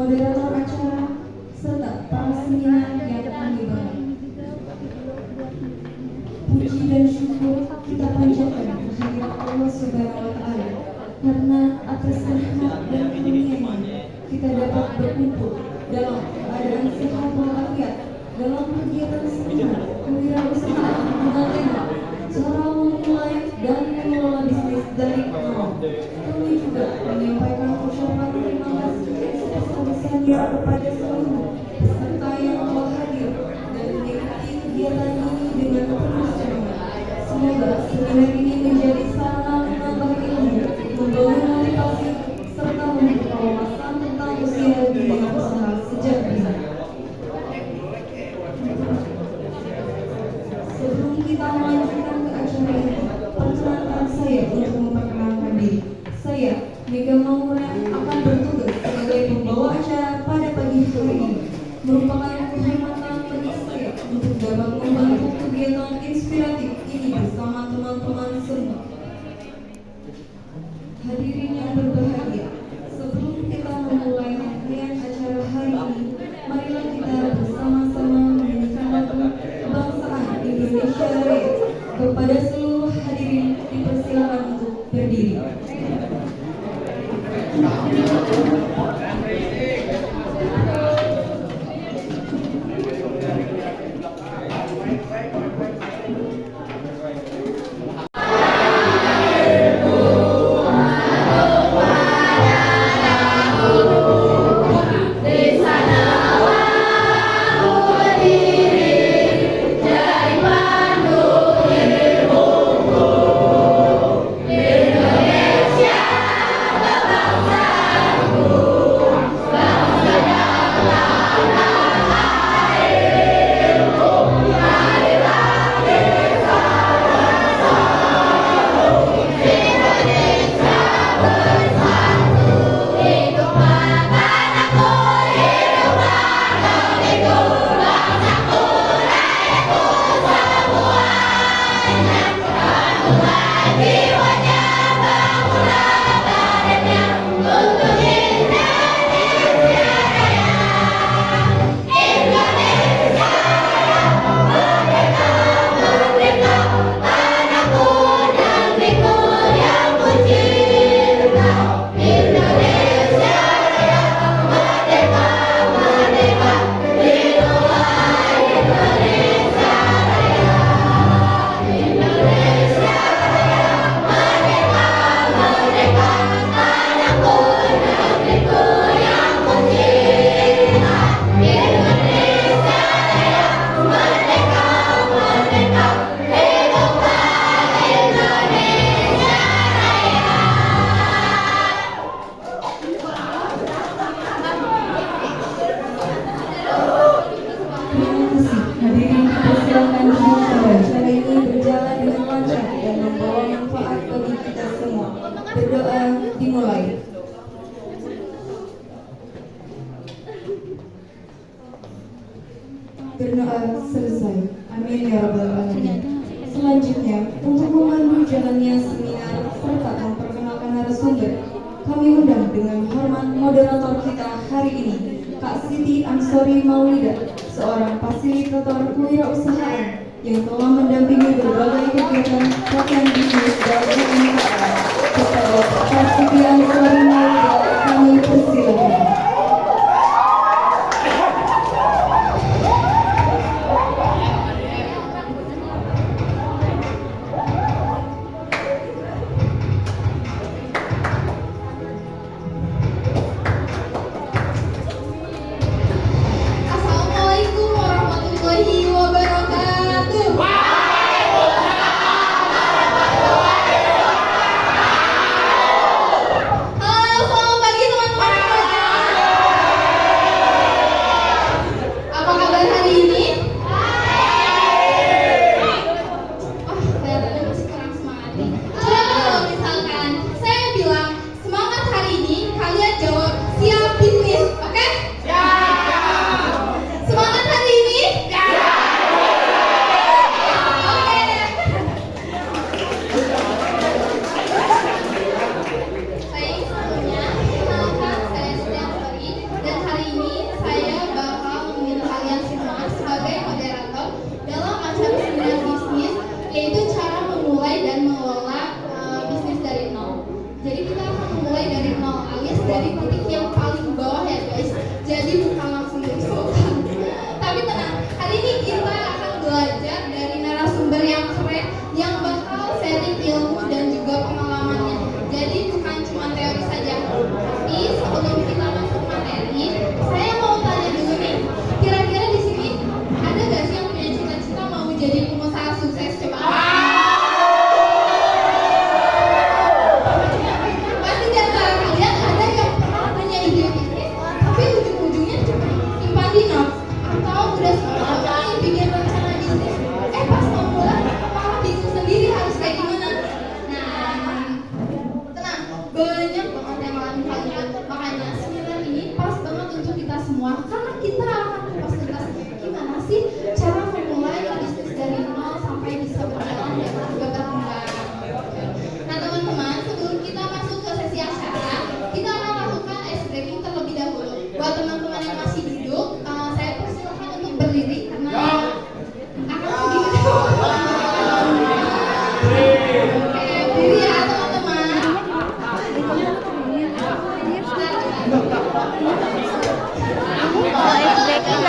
moderator acara, serta para seminar yang kami banggakan. Puji dan syukur kita panjatkan kehadirat Allah Subhanahu wa Ta'ala, karena atas rahmat dan karunia-Nya kita dapat berkumpul dalam keadaan sehat walafiat dalam kegiatan seminar kewirausahaan dengan tema cara memulai dan mengelola bisnis dari nol. Kami juga menyampaikan ucapan terima kasih yang sebesar-besarnya kepada seluruh peserta yang telah hadir dan mengikuti kegiatan ini dengan penuh semangat. Semoga seminar ini menjadi sarana menambah ilmu, membangun motivasi, serta membuka wawasan tentang usia dunia usaha sejak dini. Sebelum kita melanjutkan ke acara ini, perkenankan saya untuk memperkenalkan diri. Saya, Mega Maura, akan bertugas sebagai pembawa acara pada pagi hari ini. Merupakan kehormatan bagi saya untuk dapat membantu kegiatan inspiratif ini bersama teman-teman semua. Hadirin yang berbahagia, sebelum kita memulai rangkaian acara hari ini, marilah kita bersama-sama menyanyikan lagu kebangsaan Indonesia Raya. Kepada seluruh hadirin dipersilakan untuk berdiri. Berdoa dimulai. Berdoa selesai. Amin ya rabbal alamin. Selanjutnya, untuk memandu jalannya seminar serta memperkenalkan narasumber, kami undang dengan hormat moderator kita hari ini, Kak Siti Ansori Maulida, seorang fasilitator kewirausahaan yang telah mendampingi berbagai kegiatan pelatihan bisnis dan UMKM. Kepada Kak Siti Ansori Maulida, kami persilakan. Halo perspektif yang paling bawah ya guys. Jadi bukan langsung dari slogan. Tapi tenang, hari ini kita akan belajar dari narasumber yang keren yang bakal sharing ilmu dan juga pengalamannya. Jadi bukan cuma teori saja. Tapi sebelum kita masuk materi, saya mau tanya dulu nih. Kira-kira di sini ada gak sih yang punya cita-cita mau jadi pengusaha sukses? Coba. Pasti di antara kalian ada yang pernah punya ide bisnis, tapi ujung-ujungnya cuma simpan di notes atau udah semuanya bikin rencana bisnis. Pas mau mulai malah bingung sendiri harus kayak gimana. Nah, tenang, banyak banget yang ngalamin hal itu. Makanya seminar ini pas banget untuk kita semua karena kita akan kupas tuntas gimana sih cara memulai bisnis dari nol sampai bisa berjalan dan juga berkembang. Nah teman-teman, sebelum kita masuk ke sesi acara, kita akan lakukan ice breaking terlebih dahulu. Buat teman-teman yang masih duduk, saya persilakan untuk berdiri karena akan sedikit. Oke, berdiri ya teman-teman. Kalau ice breaking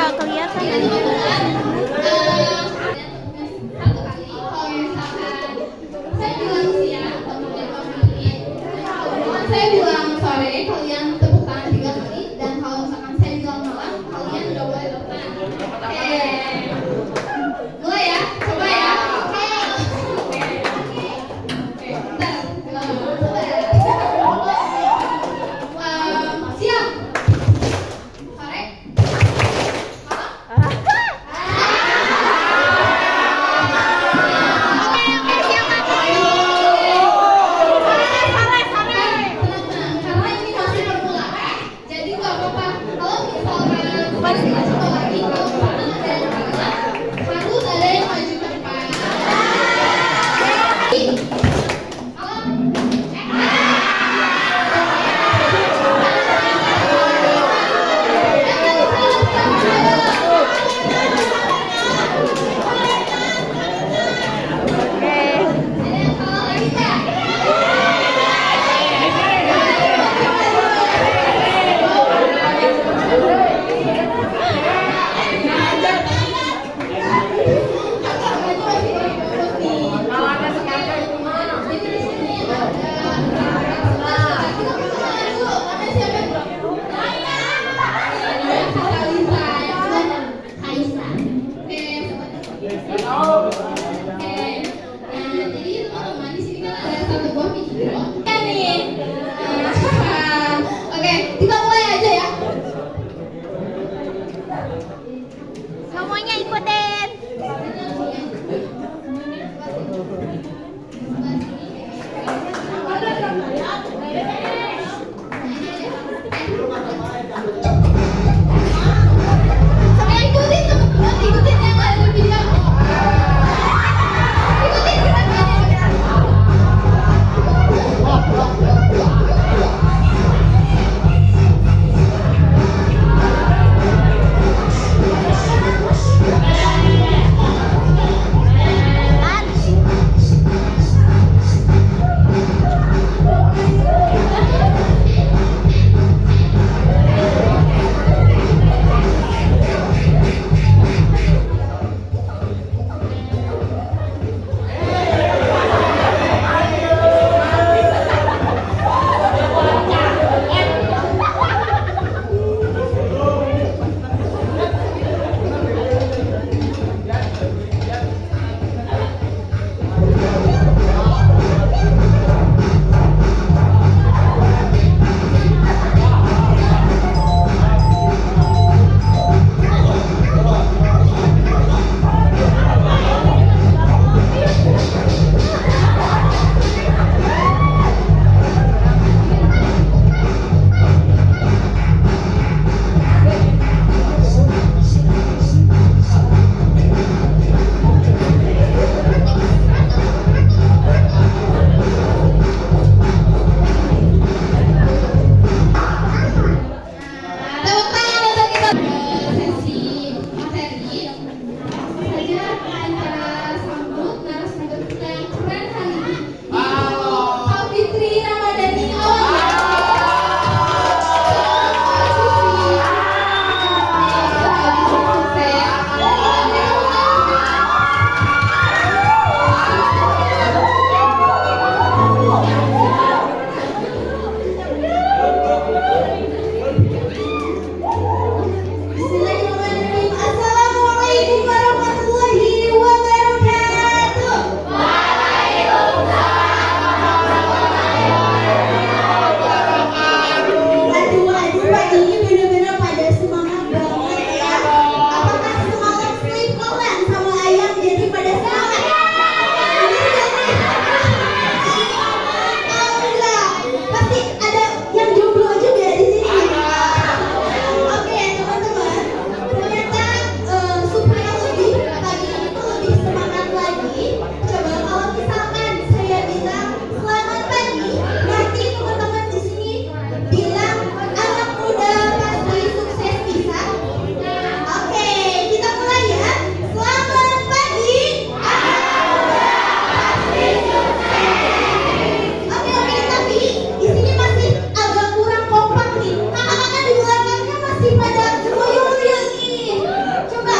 masih pada loyo-loyo nih. Coba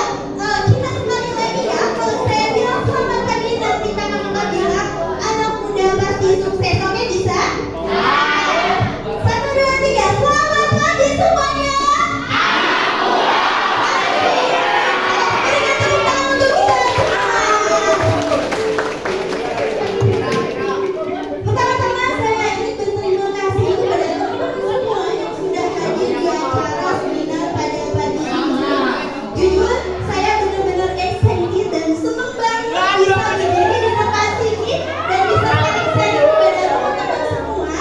kita sekali lagi ya. Kalau saya bilang selamat pagi, nanti kakak-kakak bilang anak muda pasti sukses. Oke, bisa? Satu, dua, tiga. Selamat pagi semuanya. Berikan tepuk tangan untuk kita semua. Pertama-tama saya ingin berterima kasih kepada teman-teman semua yang sudah hadir di acara seminar pada pagi ini. Jujur, saya benar-benar excited dan senang banget bisa berdiri di tempat sini dan bisa sharing kepada teman-teman semua.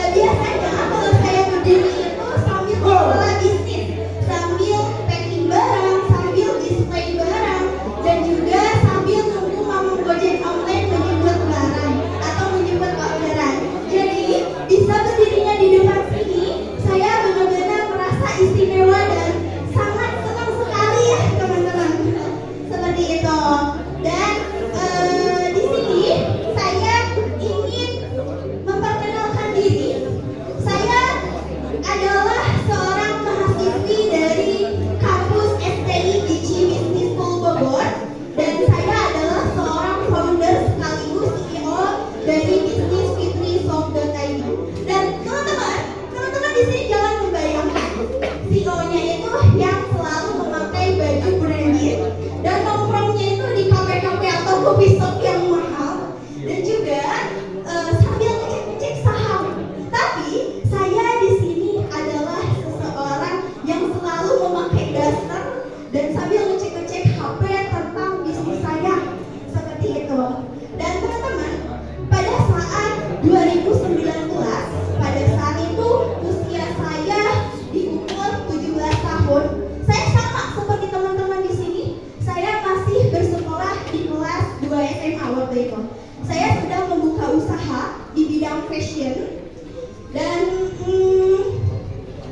Biasanya kalau saya berdiri itu sambil mengelola bisnis, sambil packing barang, sambil display barang, dan juga sambil nunggu mamang Gojek online menjemput barang atau menjemput orderan. Jadi bisa berdirinya di depan sini, saya benar-benar merasa istimewa dan sangat senang sekali ya teman-teman. Seperti itu. Dan di sini saya ingin memperkenalkan diri. Saya adalah seorang mahasiswi dari kampus STI Digi Business School Bogor, dan saya adalah seorang founder sekaligus CEO dari bisnis fitri.id. Dan teman-teman di sini jangan membayangkan CEO-nya itu yang selalu memakai baju branded dan nongkrongnya itu di kafe-kafe atau coffee shop yang mahal, dan juga sambil ngecek-ngecek saham. Tapi saya di sini adalah seseorang yang selalu memakai daster dan sambil ngecek-ngecek HP tentang bisnis saya. Seperti itu. Dan teman-teman, pada saat 2019, pada saat itu usia saya di umur 17 tahun, saya sama seperti teman-teman di sini. Saya masih bersekolah di kelas 2 SMA waktu itu. Saya sedang membuka usaha di bidang fashion. Dan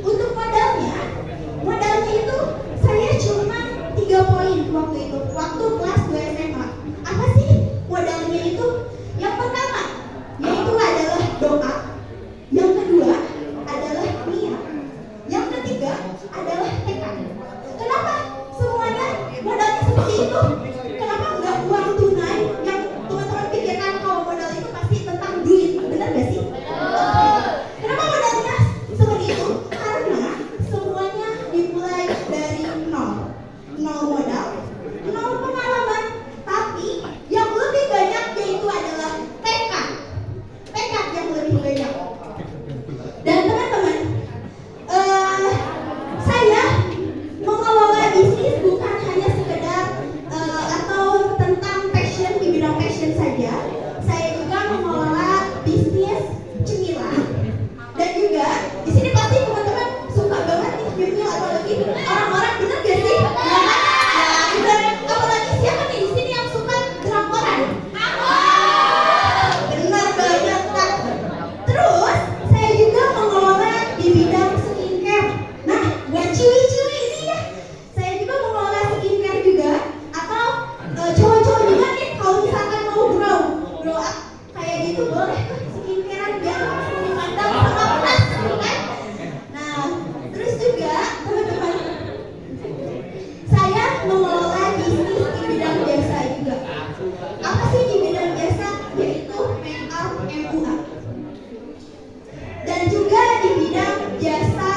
untuk modalnya itu saya cuma 3 poin waktu itu, waktu kelas 2 SMA. Apa sih modalnya itu? Yang pertama, yaitu adalah doa. Yang kedua adalah niat. Yang ketiga adalah tekad. Kenapa semuanya modalnya seperti itu? Kenapa enggak uang tunai yang teman-teman pikirkan kalau modal itu pasti tentang duit? Benar gak sih? Kenapa modalnya seperti itu? Karena semuanya dimulai dari nol. Nol modal, nol pengalaman. Tapi yang lebih banyak yaitu adalah tekad. Tekad yang lebih banyak. Dan teman-teman, saya mengelola bisnis bukan hanya sekedar atau tentang passion di bidang fashion saja. Saya juga mengelola bisnis cemilan. Dan juga di sini pasti teman-teman suka banget nih nyemil, apalagi orang-orang, bener gak sih? Bener. Apalagi siapa nih di sini yang suka drakoran? Benar banget Kak. Terus saya juga mengelola di bidang skincare. Nah, buat ciwi-ciwi ini ya, saya juga mengelola skincare juga. Atau cowok-cowok juga nih, kalau misalkan mau grow up kayak gitu, boleh tuh skincarean biar langsung dipandang sama plus, kan? Nah, terus juga teman-teman, saya mengelola bisnis di bidang jasa juga. Apa sih di bidang jasa? Yaitu make-up MUA. Dan juga di bidang jasa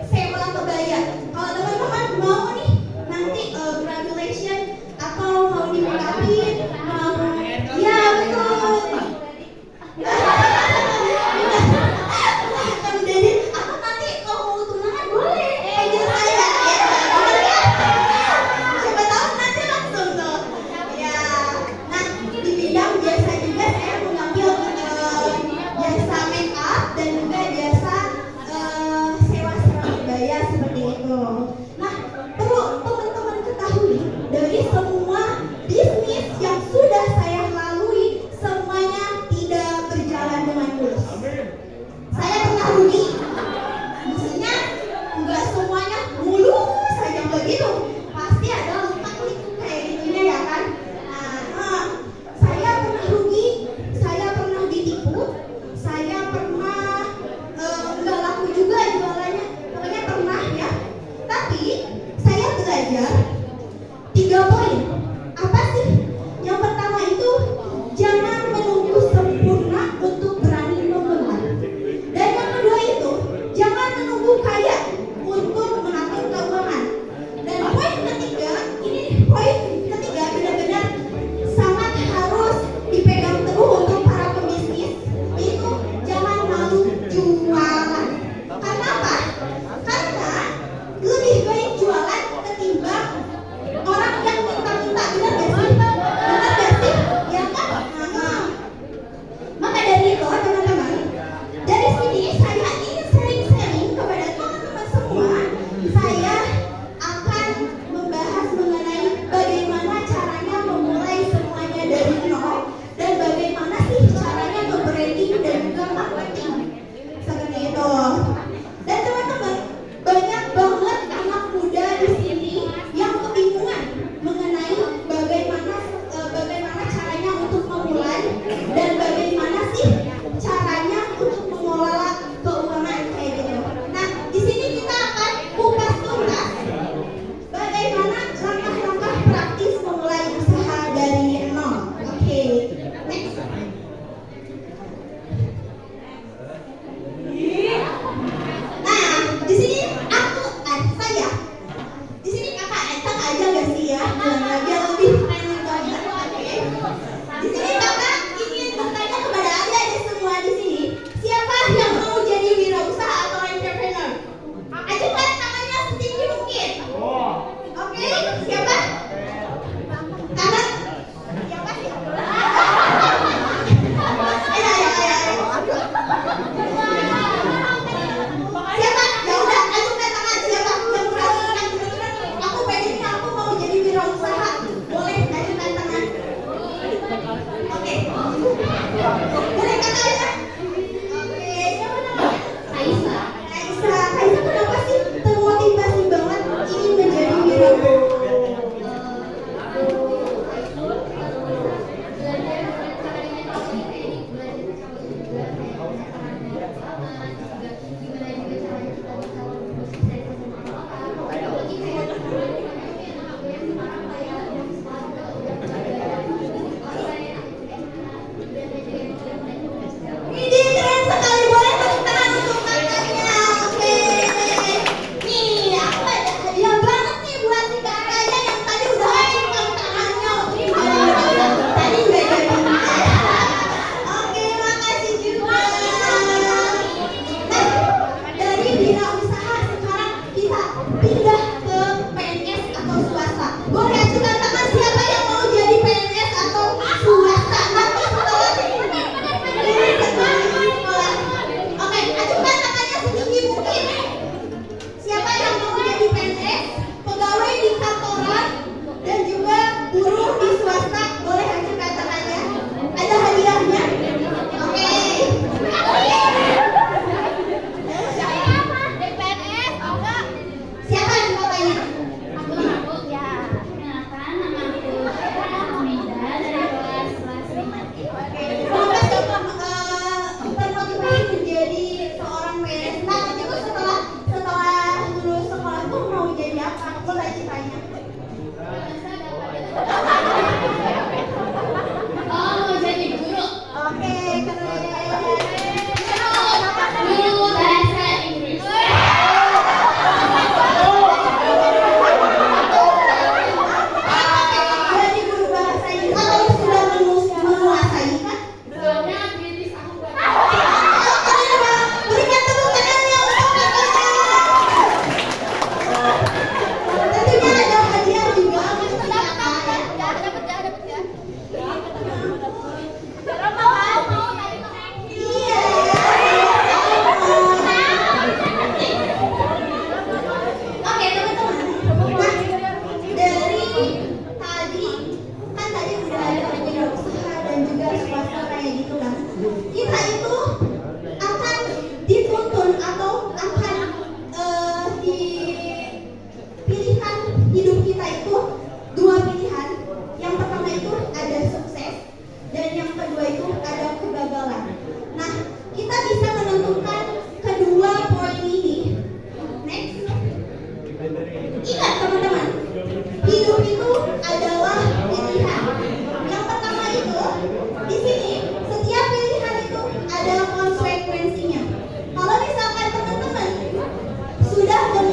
sewa kebaya. Kalau teman-teman mau nih nanti graduation atau mau di make-upin, mau, ya betul. Bukan jadi, atau nanti kalau mau tunangan boleh panggil saya ya. Siapa tahu nanti langsung tuh. Ya. Nah, di bidang jasa juga saya mengambil jasa make up dan juga jasa sewa-sewa kebaya seperti itu. Nah, perlu teman-teman ketahui, dari semua bisnis yang sudah saya lalui, semuanya tidak berjalan dengan mulus. Saya pernah rugi. Maksudnya enggak semuanya mulus saja begitu. Pasti ada luka-luka kayak gitunya ya kan. Nah, saya pernah rugi, saya pernah ditipu, saya pernah enggak laku juga jualannya. Pokoknya pernah ya.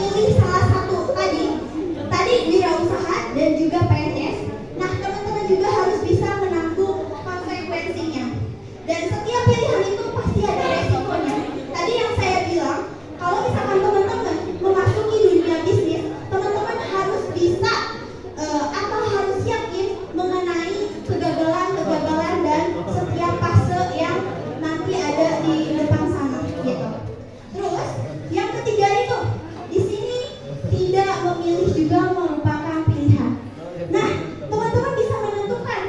memilih salah satu tadi wirausaha dan juga PNS. Nah, teman-teman juga harus bisa menanggung konsekuensinya. Dan setiap pilihan itu pasti ada resikonya. Tadi yang saya bilang, kalau misalkan teman-teman memasuki dunia bisnis, teman-teman harus bisa atau harus yakin mengenai kegagalan dan setiap fase yang nanti ada di depan sana, gitu. Terus yang ketiga itu, di sini tidak memilih juga merupakan pilihan. Nah, teman-teman bisa menentukan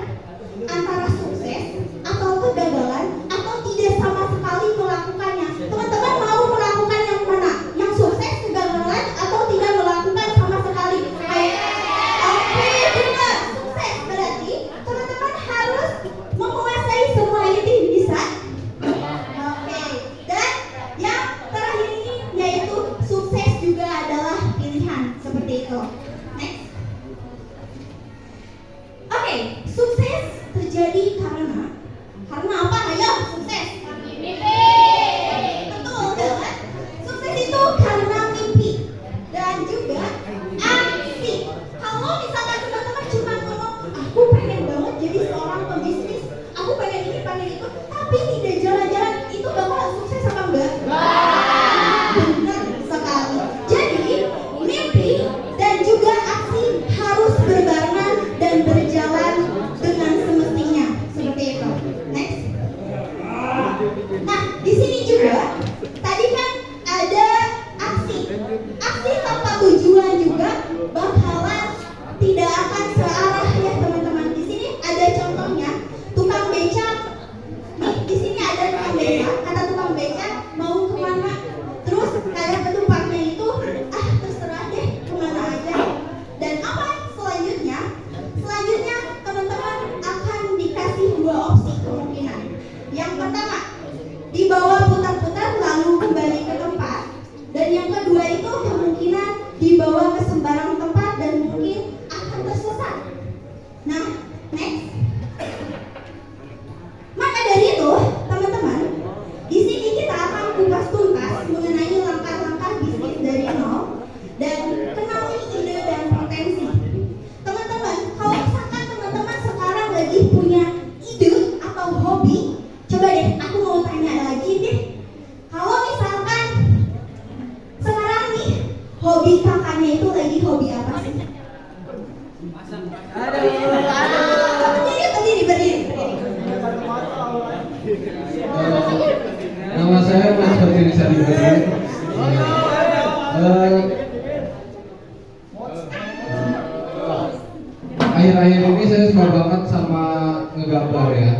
antara sukses atau kegagalan atau tidak sama sekali melakukannya. Teman-teman mau melakukan yang mana? Yang sukses, kegagalan, atau tidak melakukan sama sekali? Oke, benar. Sukses berarti teman-teman harus menguasai semua ini, bisa? Oke. Dan yang terakhir ini yaitu sukses juga adalah pilihan, seperti itu. Next. Oke, sukses terjadi karena apa? Ayo, sukses. Betul banget. Sukses itu karena mimpi dan juga aksi. Kalau misalkan teman-teman cuma ngomong, aku pengen banget jadi seorang pebisnis, aku pengen ini, pengen itu, tapi tidak jalan-jalan, itu bakal sukses apa enggak? Benar sekali. Jadi mimpi dan juga aksi harus berbarengan dan berjalan dengan semestinya, seperti itu. Next. Nah, di sini juga tadi kan ada aksi. Aksi tanpa tujuan juga bakalan tidak akan searah ya teman-teman. Di sini ada contohnya, tukang beca. Nih, di sini ada tukang beca. Kata tukang beca mau kemana? Terus kayak penumpangnya itu, terserah deh kemana aja. Dan apa selanjutnya? Selanjutnya teman-teman akan dikasih dua opsi kemungkinan. Yang pertama, dibawa putar-putar lalu kembali ke tempat. Dan yang kedua itu kemungkinan dibawa ke sembarang tempat dan mungkin akan tersesat. Nah, next. Maka dari itu, teman-teman, di sini kita akan kupas tuntas mengenai langkah-langkah bisnis dari nol dan kenali ide dan potensi. Teman-teman, kalau misalkan teman-teman sekarang lagi punya ide atau hobi, coba deh aku mau tanya lagi deh. Kalau misalkan sekarang nih hobi kakaknya itu lagi hobi apa sih? Berdiri. Nama saya Mas Fatir Sadibadi. Akhir-akhir ini saya suka banget sama ngegambar ya.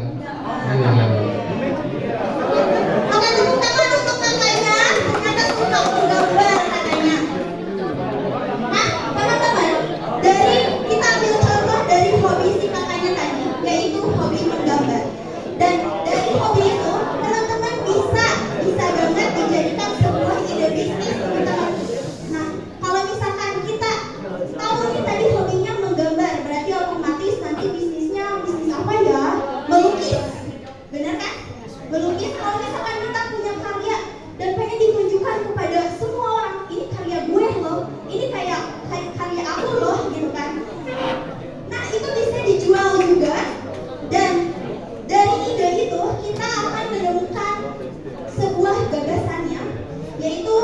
Oke, tepuk tangan untuk kakaknya. Ternyata suka menggambar katanya. Nah, teman-teman, dari kita ambil contoh dari hobi si kakaknya tadi, yaitu hobi menggambar. Dan dari hobi itu, teman-teman bisa banget dijadikan sebuah ide bisnis, teman-teman. Nah, kalau misalkan kita tahu nih tadi hobinya menggambar, berarti otomatis nanti bisnisnya bisnis apa ya? Melukis. Benar kan? Melukis. Kalau misalkan kita punya karya dan pengen ditunjukkan kepada semua orang, ini karya gue loh, ini kayak karya aku loh, gitu kan. Nah, itu bisa dijual juga. Dan dari ide itu kita akan menemukan sebuah gagasannya, yaitu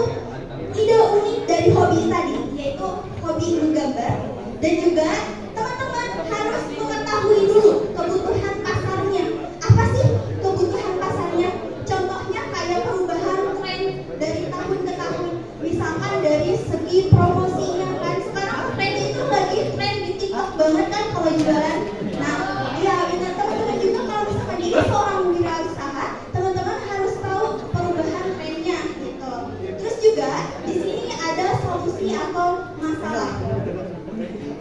ide unik dari hobi tadi, yaitu hobi menggambar. Dan juga teman-teman harus mengetahui dulu kebutuhan pasarnya. Apa sih kebutuhan pasarnya? Contohnya kayak perubahan tren dari tahun ke tahun. Misalkan dari segi promosinya kan, sekarang tren itu lagi tren di TikTok banget kan kalau jualan. Nah, ya benar teman-teman juga kalau misalkan jadi seorang wirausaha, teman-teman harus tahu perubahan trennya gitu. Terus juga di sini ada solusi atau masalah.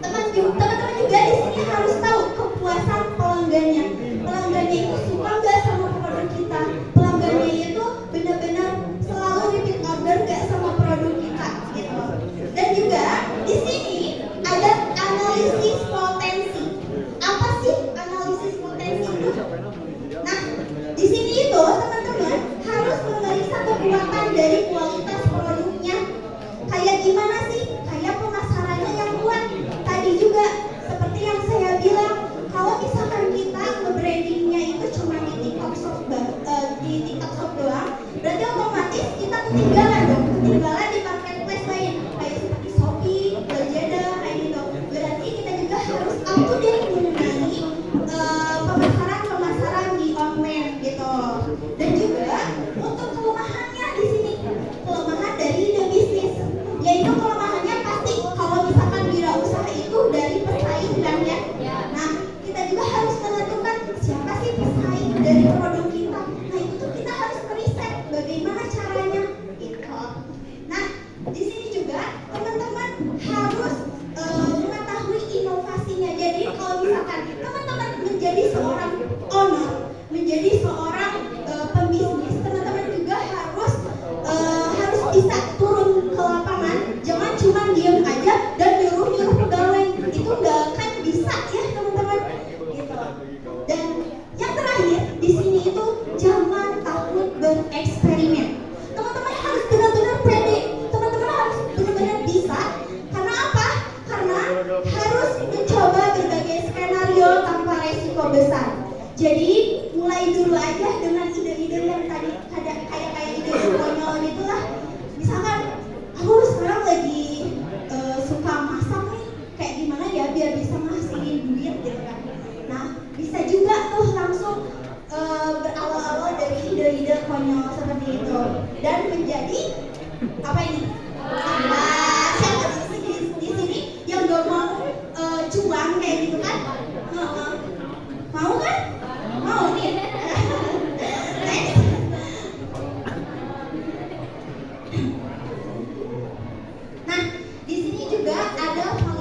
Teman-teman juga di sini harus tahu kepuasan pelanggannya. Pelanggannya itu suka nggak sama produk kita? Pelanggannya itu benar-benar selalu repeat order nggak sama produk kita gitu. Dan juga di sini ada analisis potensi. Apa sih analisis potensi itu? Nah, di sini itu teman-teman harus memeriksa kekuatan dari kualitas produknya. Kayak gimana sih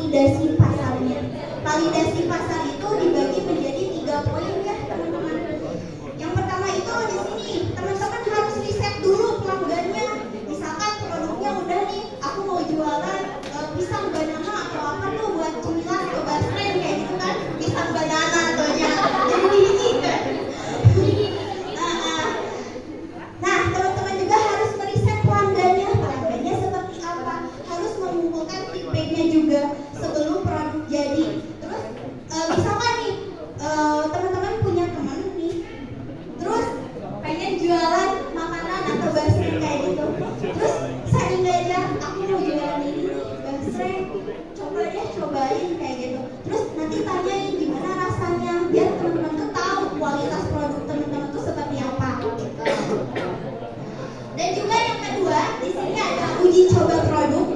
validasi pasarnya. Validasi pasar itu dibagi menjadi 3 poin ya teman-teman. Yang pertama itu di sini teman-teman harus riset dulu pelanggannya. Misalkan produknya udah nih, aku mau jualan pisang banana atau apa tuh buat cemilan atau basreng kayak gitu kan, pisang banana tuh ya. Jadi biji kan. Nah, teman-teman juga harus meriset pelanggannya seperti apa, harus mengumpulkan feedbacknya juga sebelum produk jadi. Terus misalkan nih teman-teman punya teman nih, terus pengen jualan makanan atau basreng kayak gitu. Terus sharing aja, aku mau jualan ini nih, basreng, coba deh cobain kayak gitu. Terus nanti tanyain gimana rasanya, biar teman-teman tuh tahu kualitas produk teman-teman tuh seperti apa. Dan juga yang kedua, di sini ada uji coba produk.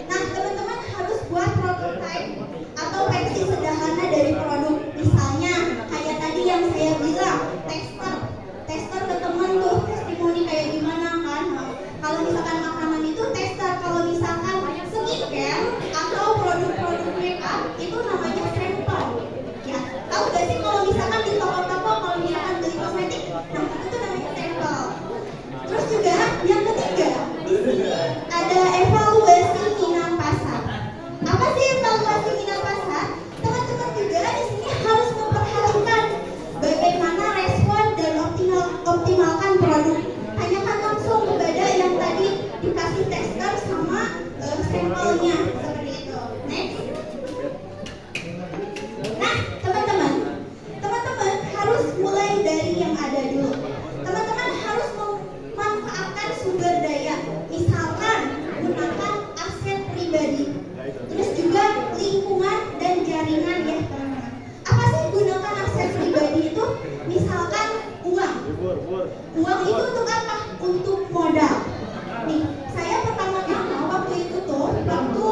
Nah, teman-teman harus buat prototype atau versi sederhana dari produk. Misalnya, kayak tadi yang saya bilang, tester ke teman tuh, testimoni kayak gimana kan. Nah, kalau misalkan makanan itu tester, kalau misalkan skincare atau produk-produk makeup itu namanya sampel. Ya, tahu gak sih kalau misalkan di toko-toko, kalau misalkan beli kosmetik, nah itu tuh namanya sampel. Terus juga yang ketiga, di sini ada evaluasi minat pasar. Apa sih evaluasi minat pasar? Teman-teman juga di sini harus memperhatikan bagaimana respon dan optimalkan produk. Tanyakan langsung kepada yang tadi dikasih tester sama sampelnya seperti itu. Next. Nah, teman-teman harus mulai dari yang ada dulu. Teman-teman harus memanfaatkan sumber daya, misalkan gunakan aset pribadi, terus juga lingkungan dan jaringan ya teman-teman. Apa sih gunakan aset pribadi itu? Misalkan uang itu untuk apa? Untuk modal. Nih, saya pertama-tama waktu itu tuh waktu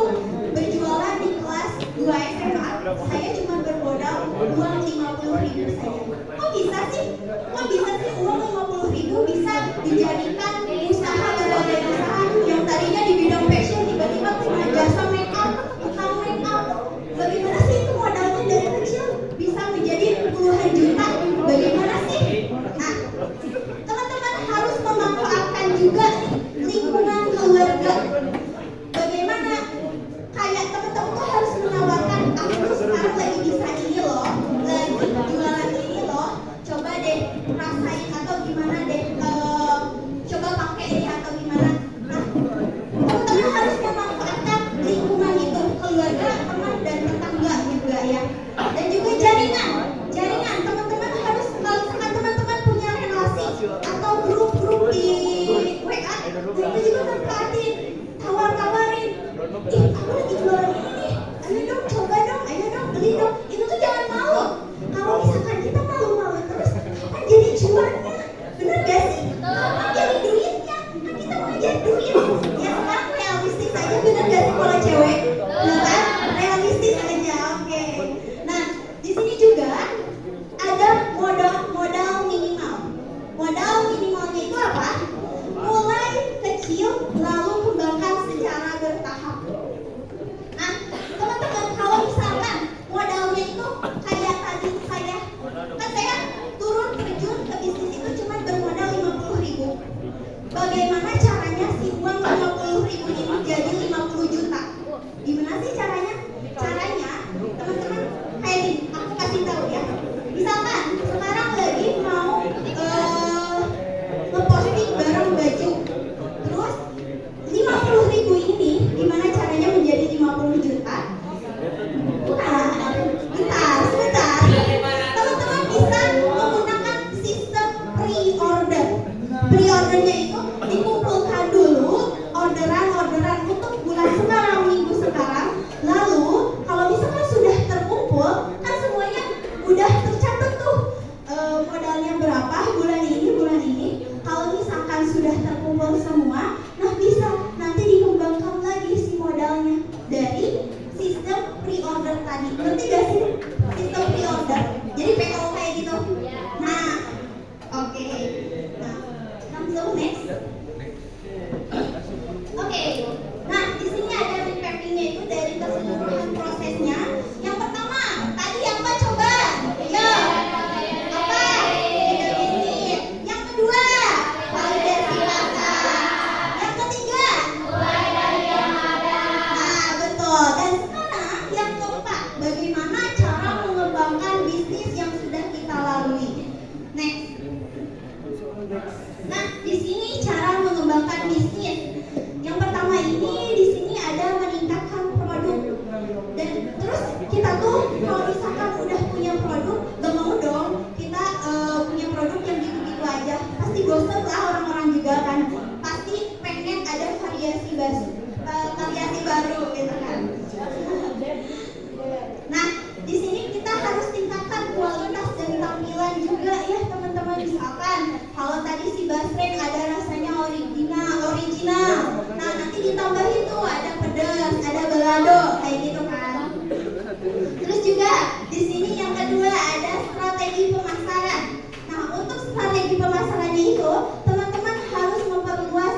balado kayak gitu kan. Terus juga di sini yang kedua ada strategi pemasaran. Nah, untuk strategi pemasarannya itu teman-teman harus memperluas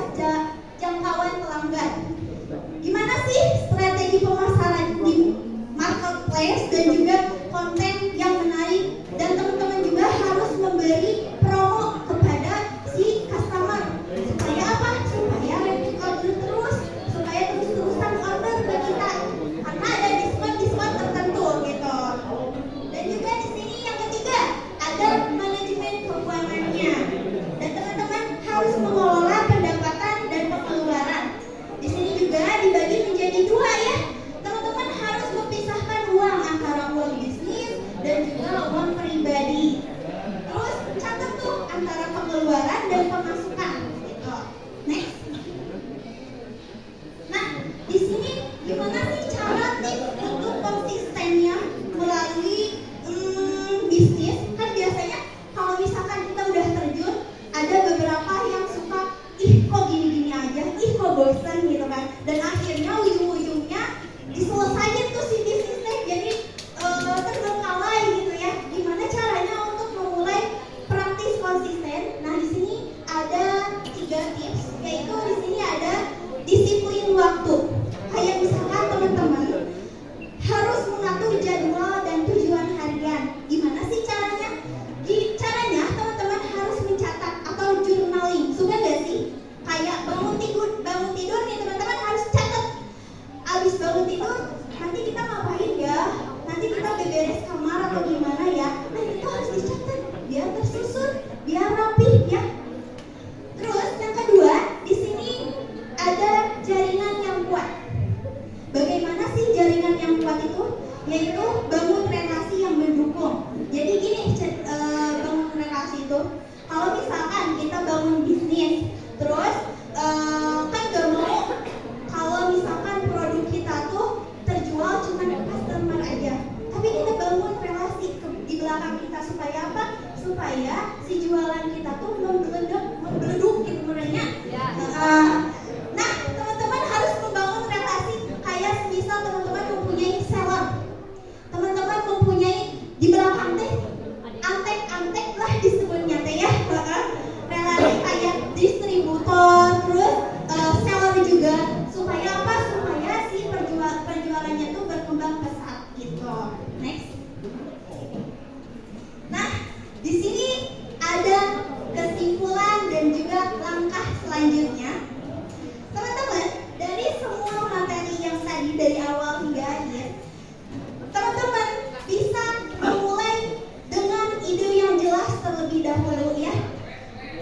jangkauan pelanggan. Gimana sih strategi pemasaran di marketplace dan juga konten yang menarik, dan teman-teman juga harus memberi promo kepada si customer supaya apa? Supaya repeat order terus, supaya terus-terusan order ke kita karena ada diskon tertentu gitu. Dan juga di sini yang ketiga ada manajemen keuangannya, dan teman-teman harus mengelola pendapatan dan pengeluaran. Di sini juga dibagi menjadi dua ya. Teman-teman harus memisahkan uang antara uang bisnis dan juga uang pribadi. Terus catat tuh antara pengeluaran dan pemasukan gitu. Next. Nah, di sini gimana sih cara tips untuk konsistennya melalui bisnis? Kan biasanya kalau misalkan kita udah terjun, ada beberapa yang suka kok gini-gini aja, kok bosan gitu kan. Dan akhirnya ujung-ujungnya diselesain tuh si bisnisnya jadi terbengkalai gitu ya. Gimana caranya untuk memulai praktis konsisten? Nah, di sini ada 3 tips, yaitu di sini ada disiplin waktu. Kayak misalkan teman-teman harus mengatur jadwal dan tujuan harian. Gimana sih caranya? Caranya teman-teman harus mencatat atau journaling. Suka nggak sih? Kayak bangun tidur nih teman-teman harus catat. Abis bangun tidur, nanti kita ngapain ya? Nanti kita beberes kamar atau gimana ya? Nah, itu harus dicatat biar tersusun, biar rapi ya. Terus yang kedua, di sini ada jaringan yang kuat. Bagaimana sih jaringan yang kuat itu? Yaitu bangun relasi yang mendukung. Jadi gini, bangun relasi itu, kalau misalkan kita bangun bisnis, terus kan gak mau kalau misalkan produk kita tuh terjual cuma ke customer aja, tapi kita bangun relasi di belakang kita supaya apa? Supaya si jualan kita tuh membeleduk gitu merenya. Nah, teman-teman harus membangun relasi. Kayak misal teman-teman mempunyai seller, teman-teman mempunyai di belakang teh antek-antek lah disebutnya teh ya, relasi kayak distributor, terus seller juga, supaya apa? Supaya si penjualannya tuh berkembang pesat gitu. Next. Nah, di sini ada kesimpulan dan juga langkah selanjutnya. Teman-teman, dari semua materi yang tadi dari awal hingga akhir, teman-teman bisa memulai dengan ide yang jelas terlebih dahulu ya.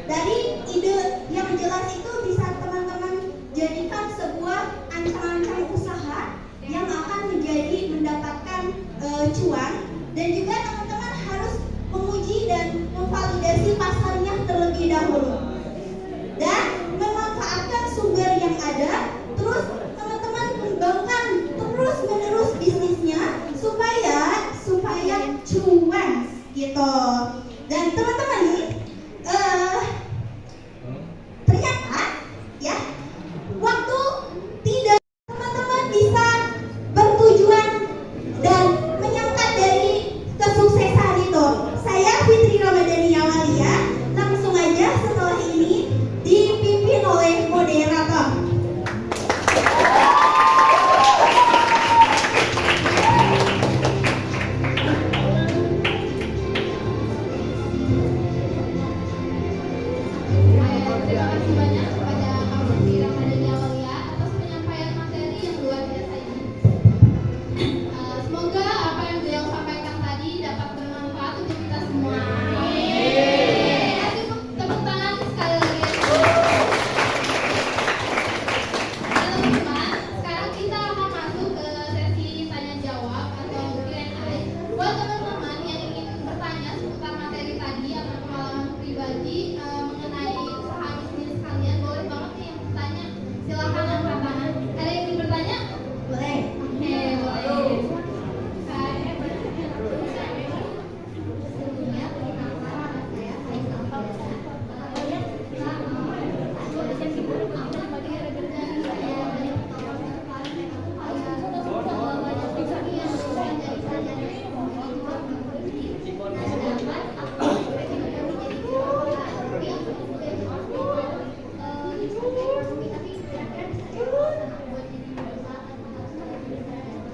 Dari ide yang jelas itu bisa teman-teman jadikan sebuah ancang-ancang usaha yang akan mendapatkan cuan, dan juga teman-teman harus menguji dan memvalidasi pasarnya terlebih dahulu dan memanfaatkan sumber yang ada. Terus teman-teman kembangkan terus-menerus bisnisnya supaya cuan gitu. Dan teman-teman ternyata ya, waktu tidak teman-teman bisa bertujuan dan menyangka dari kesuksesan itu. Saya Fitri Ramadhani Awalia, langsung aja setelah ini dipimpin oleh moderator.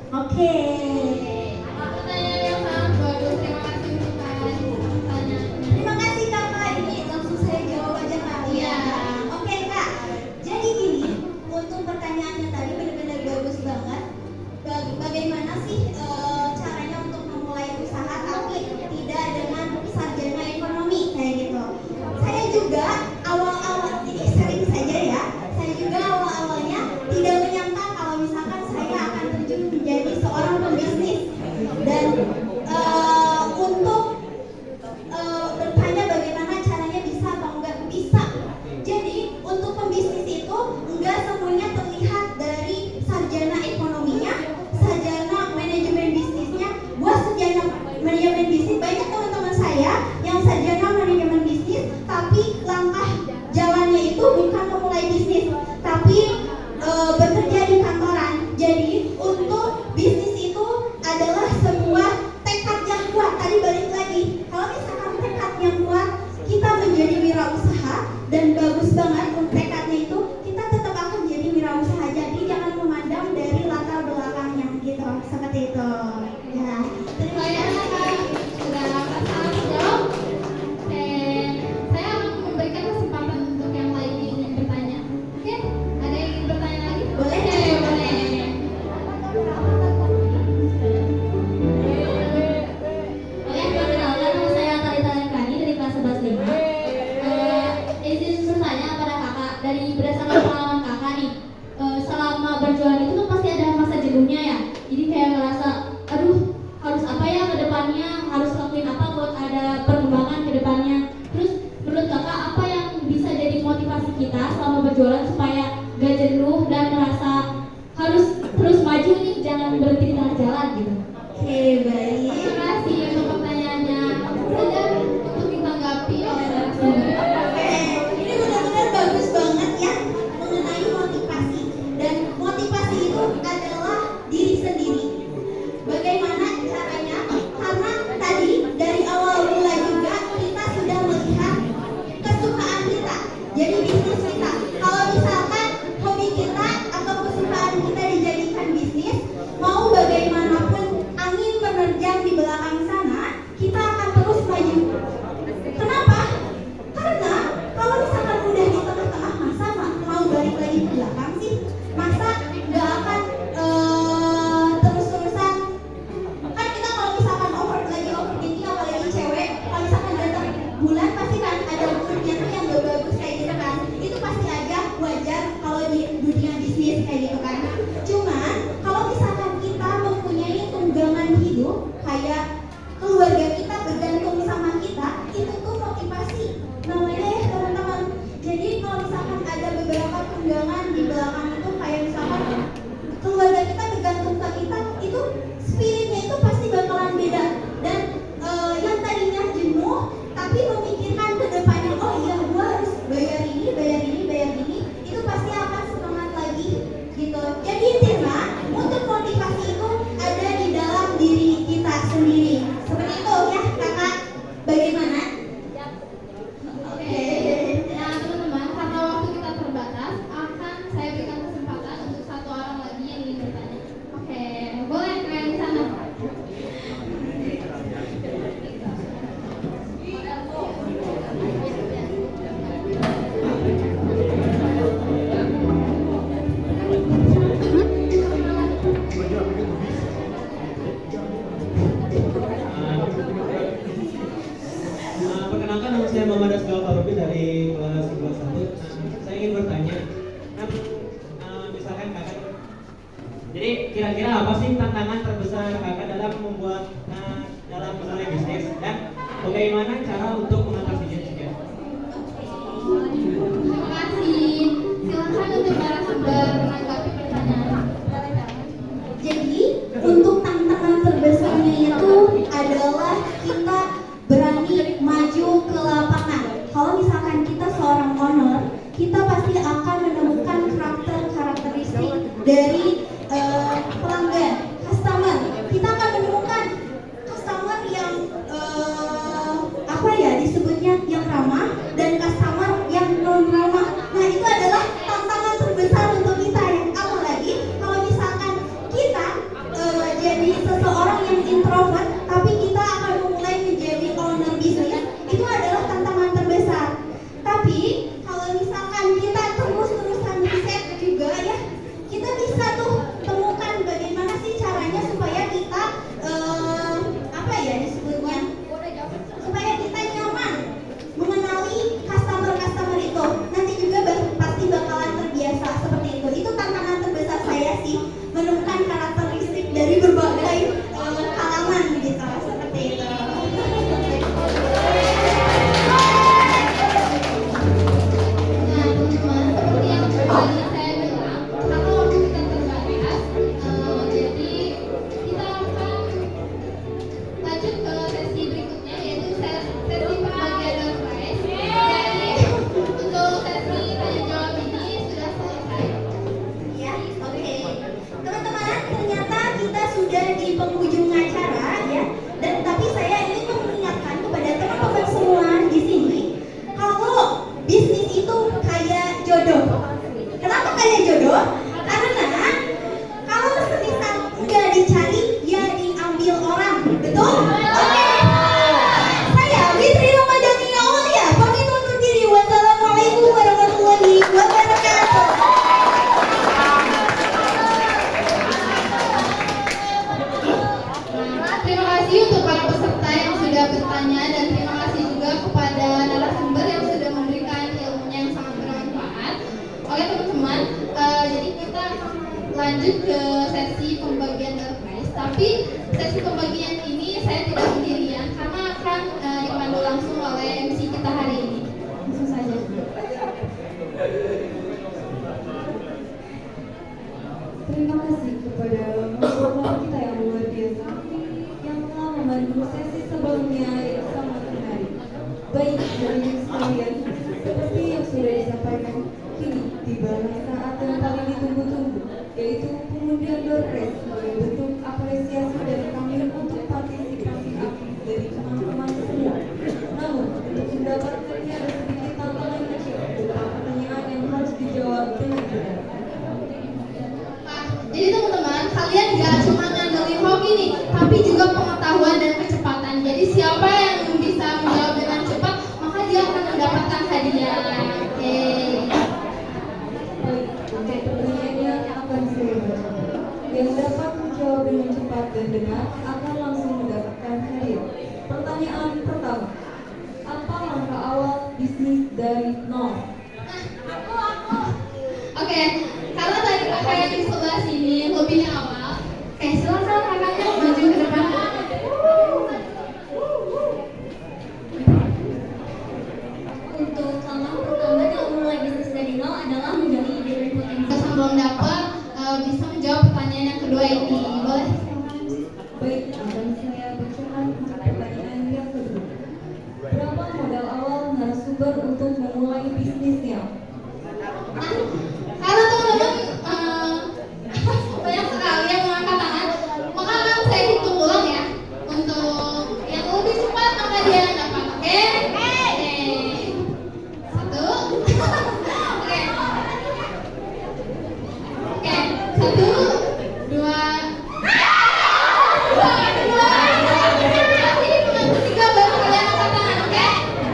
Oke. Pertanyaan yang sangat bagus. Terima kasih untuk pertanyaannya. Terima kasih kakak, ini langsung saya jawab aja kali ya. Iya. Oke kak, jadi gini, untuk pertanyaannya tadi benar-benar bagus banget. Bagaimana sih caranya untuk memulai usaha tapi tidak dengan sarjana ekonomi kayak gitu. Saya juga awal-awal ini sering saja ya, saya juga awal-awalnya tidak menyangka kalau misalkan saya akan terjun menjadi seorang pembisnis dan untuk bertanya bagaimana caranya bisa atau enggak bisa. Jadi untuk pembisnis itu enggak semuanya terlihat dari sarjana ekonominya, sarjana manajemen bisnisnya. Buat sarjana manajemen bisnis banyak teman-teman saya yang sarjana manajemen bisnis, tapi langkah jalannya itu bukan memulai bisnis, tapi bekerja di kantoran. Jadi untuk bisnis itu adalah sebuah tekad yang kuat. Tadi balik lagi, kalau misalkan tekad yang kuat, kita menjadi wirausaha dan bagus banget untuk tekadnya itu, kita tetap akan jadi wirausaha. Jadi jangan memandang dari latar belakangnya gitu, seperti itu. Ya, terima kasih kak. Sudah sangat jawab. Oke, saya akan memberikan kesempatan untuk yang lain yang ingin bertanya. Oke, ada yang ingin bertanya lagi? Boleh. Oke, boleh. Oke, perkenalkan nama saya Talita Lenkani dari kelas 11 5. Izin bertanya kepada kakak, dari berdasarkan pengalaman kakak nih, selama berjualan itu kan pasti ada masa jenuhnya ya. Jadi kayak ngerasa, aduh harus apa ya ke depannya, harus lakuin apa buat ada perkembangan ke depannya. Terus menurut kakak apa yang bisa jadi motivasi kita selama berjualan supaya gak jenuh dan merasa harus terus maju nih, jangan berhenti di tengah jalan gitu. Oke, baik. Terima kasih untuk pertanyaannya. Sudah untuk ditanggapi oleh narasumber. Oke, ini benar-benar bagus banget ya mengenai motivasi. Dan motivasi itu adalah diri sendiri. Bagaimana caranya? Karena tadi dari awal mula juga kita sudah melihat kesukaan kita. Jadi bisnis kita. Kalau misalkan hobi kita atau kesukaan kita dijadikan bisnis, mau bagaimanapun angin menerjang di belakang sana, kita akan terus maju. Kenapa? Karena kalau misalkan udah di tengah-tengah, masa mau balik lagi ke belakang sih? Masa nggak akan terus-terusan? Kan kita kalau misalkan overthinking apalagi cewek, kalau misalkan datang bulan pasti kan ada moodnya tuh yang gak bagus kayak gitu kan. Itu pasti aja wajar kalau di dunia bisnis kayak gitu kan. Cuman kalau misalkan kita mempunyai tunggangan hidup kayak keluarga kita bergantung sama kita, itu tuh motivasi namanya ya teman-teman. Jadi kalau misalkan ada beberapa tunggangan di belakang itu kayak misalkan keluarga kita bergantung ke kita, itu spiritnya itu pasti bakalan beda. Dan yang tadinya jenuh tapi memikirkan ke depannya, oh iya gua harus bayar ini, itu pasti akan semangat lagi gitu. Jadi intinya untuk motivasi itu ada di dalam diri kita sendiri. Seperti itu ya kakak. Bagaimana? Oke. Nah, teman-teman, karena waktu kita terbatas, akan saya berikan kesempatan untuk satu orang lagi yang ingin bertanya. Oke, boleh kalian di sana. Perkenalkan nama saya Muhammad Asgal Faruqi dari kelas 11 1. Saya ingin bertanya, kan misalkan kakak, jadi kira-kira apa sih tantangan terbesar kakak dalam membuat dalam memulai bisnis dan bagaimana cara untuk mengatasinya juga? Terima kasih. Silakan untuk narasumber menanggapi pertanyaan. Jadi untuk tantangan terbesarnya itu adalah kita berani maju ke lapangan. Kalau misalkan kita seorang owner, kita pasti akan menemukan karakteristik dari pelanggan, customer. Kita akan menemukan customer yang apa ya disebutnya, yang ramah dan customer yang non ramah. Nah itu adalah tantangan terbesar untuk kita sudah di penghujung acara ya, dan tapi saya ingin mengingatkan kepada teman-teman semua di sini kalau bisnis itu kayak jodoh. Kenapa kayak jodoh? Karena kalau semisal nggak dicari ya diambil orang, betul? Oke. Saya Fitri Ramadhani Aulia pamit undur diri. Wassalamualaikum warahmatullahi wabarakatuh. Terima kasih untuk para peserta yang sudah bertanya dan terima kasih juga kepada narasumber yang sudah memberikan ilmunya yang sangat bermanfaat. Oke teman-teman, jadi kita lanjut ke sesi pembagian door prize. Tapi sesi pembagian ini saya tidak sendirian karena akan dipandu langsung oleh MC kita hari ini. Langsung saja. Terima kasih kepada mahasiswa kita yang luar biasa yang telah memandu sesi sebelumnya yang sangat menarik. Baik dari sekalian, seperti yang sudah disampaikan, kini tibalah saat yang paling ditunggu-tunggu, yaitu pengundian door prize sebagai bentuk apresiasi dari kami untuk partisipasi aktif dari teman-teman semua. Namun, untuk mendapatkannya ada sedikit tantangan kecil berupa pertanyaan yang harus dijawab dengan benar. Jadi teman-teman, kalian gak cuma ngandelin hoki nih, tapi juga pengetahuan dan kecepatan. Jadi siapa yang bisa menjawab dengan cepat, maka dia akan mendapatkan hadiah. Oke. Baik, untuk pertanyaannya akan saya baca. Yang dapat menjawab dengan cepat dan benar akan langsung mendapatkan hadiah. Pertanyaan pertama, apa langkah awal bisnis dari nol? Oke, karena tadi kakak yang di sebelah sini lebihnya awal. Oke, silakan kakaknya maju ke depan. Untuk langkah pertama dalam memulai bisnis dari nol adalah menggali ide dan potensi. Yang belum dapat bisa menjawab pertanyaan yang kedua ini. Boleh? Baik, akan saya bacakan untuk pertanyaan yang kedua. Berapa modal awal narasumber untuk memulai bisnisnya? Nah, karena teman-teman banyak sekali yang mengangkat tangan, maka akan saya hitung ulang ya. Untuk yang lebih cepat maka dia yang dapat. Oke? Satu. Oke. Oke. Satu, dua. Nanti hitungan ketiga baru kalian angkat tangan, oke?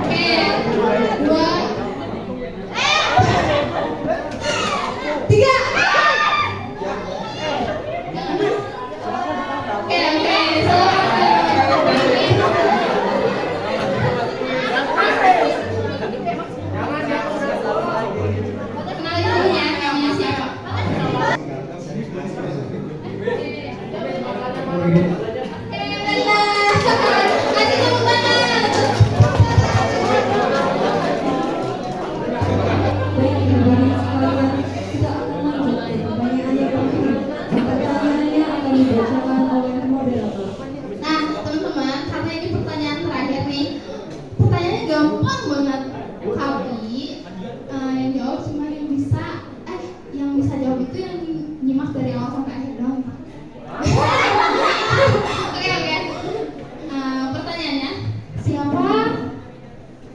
Oke. Dua. Tiga. Oke, kenalin dulu ya, namanya siapa? Kasih tepuk tangan. Baik, ibu-ibu sekalian, kita akan lanjut ke pertanyaan yang kedua. Pertanyaannya akan dibacakan oleh moderator. Nah, teman-teman, karena ini pertanyaan terakhir nih, pertanyaannya gampang banget. Tapi yang jawab cuma yang bisa jawab itu yang nyimak dari awal sampai akhir doang. Oke. Pertanyaannya, siapa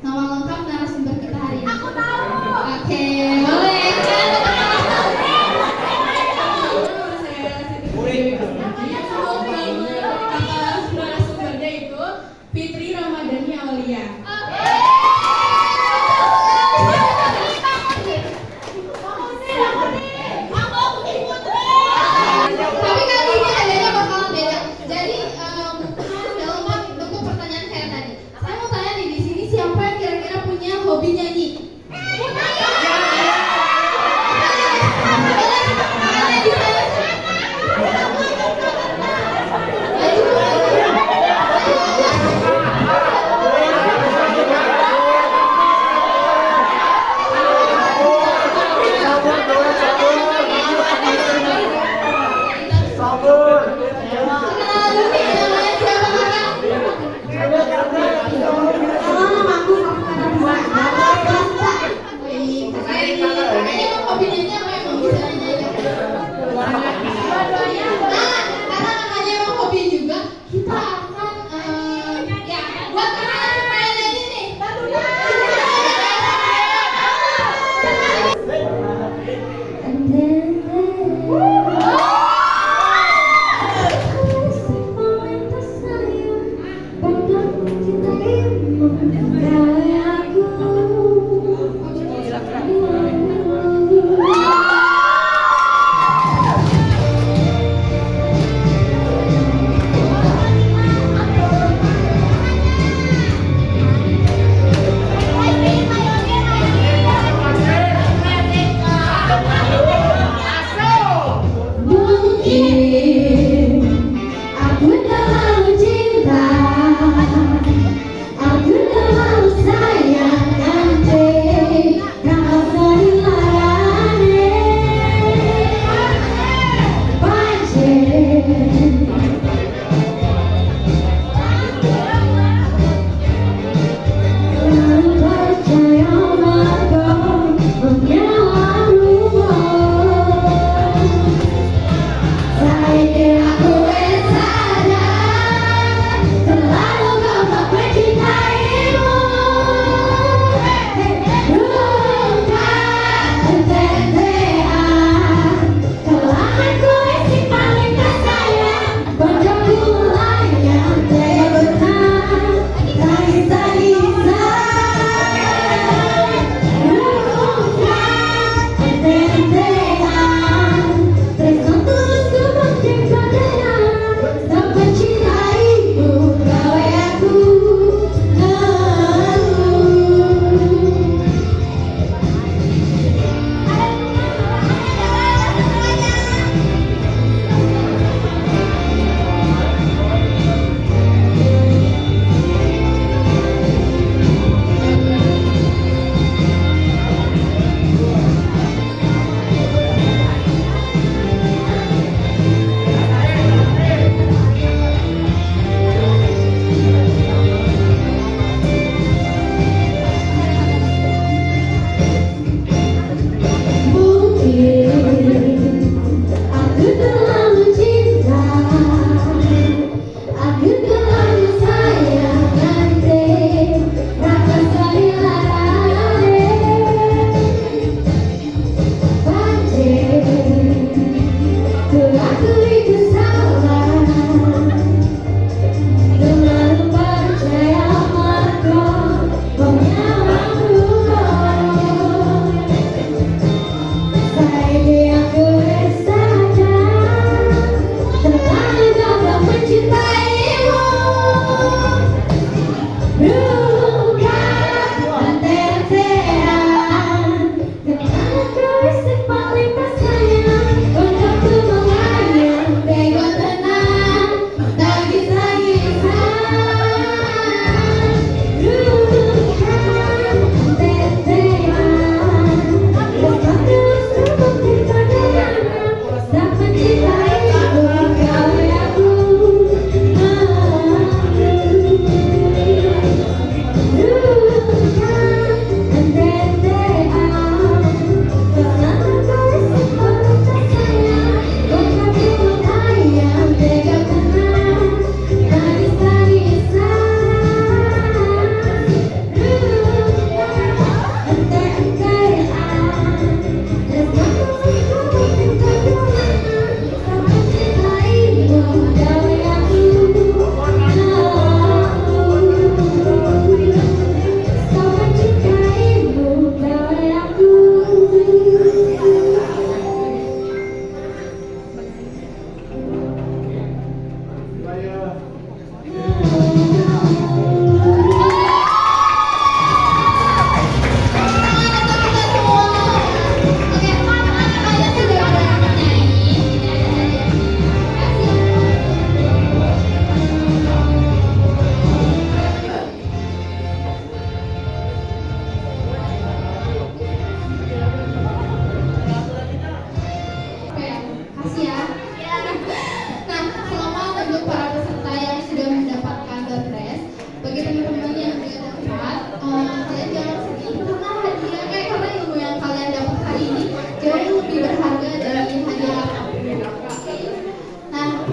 nama lengkap narasumber kita hari ini? Aku tahu. Oke, boleh. Narasumbernya itu Fitri Ramadhani Aulia. Tapi kali ini adanya bakalan beda. Jadi dalam bentuk pertanyaan kayak tadi. Saya mau tanya nih di sini siapa yang kira-kira punya hobi nyanyi? Boleh?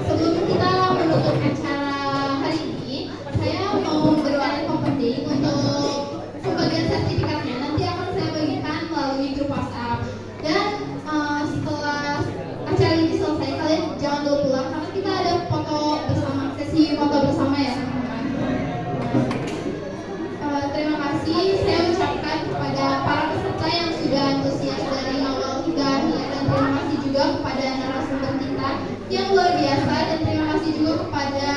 sebelum kita menutup acara hari ini, saya mau memberikan opening untuk pembagian sertifikatnya. Nanti akan saya bagikan melalui grup WhatsApp. Dan setelah acara ini selesai, kalian jangan lupa pulang karena kita ada foto bersama, sesi foto bersama ya teman-teman. Terima kasih saya ucapkan kepada para peserta yang sudah antusias dari awal hingga akhir, dan terima kasih juga kepada narasumber kita yang luar biasa, dan terima kasih juga kepada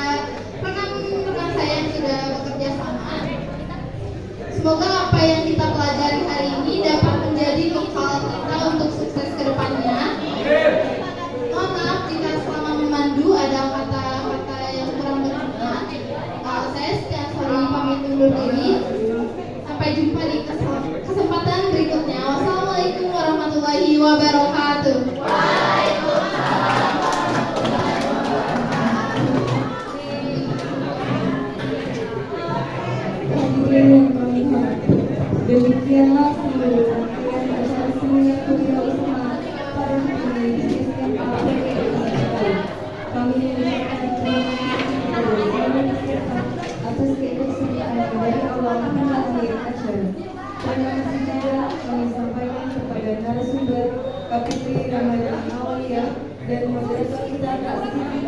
rekan-rekan saya yang sudah bekerja sama. Semoga apa yang kita pelajari hari ini dapat menjadi bekal kita untuk sukses ke depannya. Mohon maaf jika selama memandu ada kata-kata yang kurang berkenan. Saya Setia Sari pamit undur diri. Sampai jumpa di kesempatan berikutnya. Wassalamualaikum warahmatullahi wabarakatuh. Hadirin yang kami hormati, demikianlah seluruh rangkaian acara seminar kewirausahaan pada hari ini di SMA PGRI. Kami mengucapkan terima kasih kepada seluruh peserta atas keikutsertaan dari awal hingga akhir acara. Terima kasih juga kami sampaikan kepada narasumber KPP Ramadhan Awalia dan moderator kita Kak Siti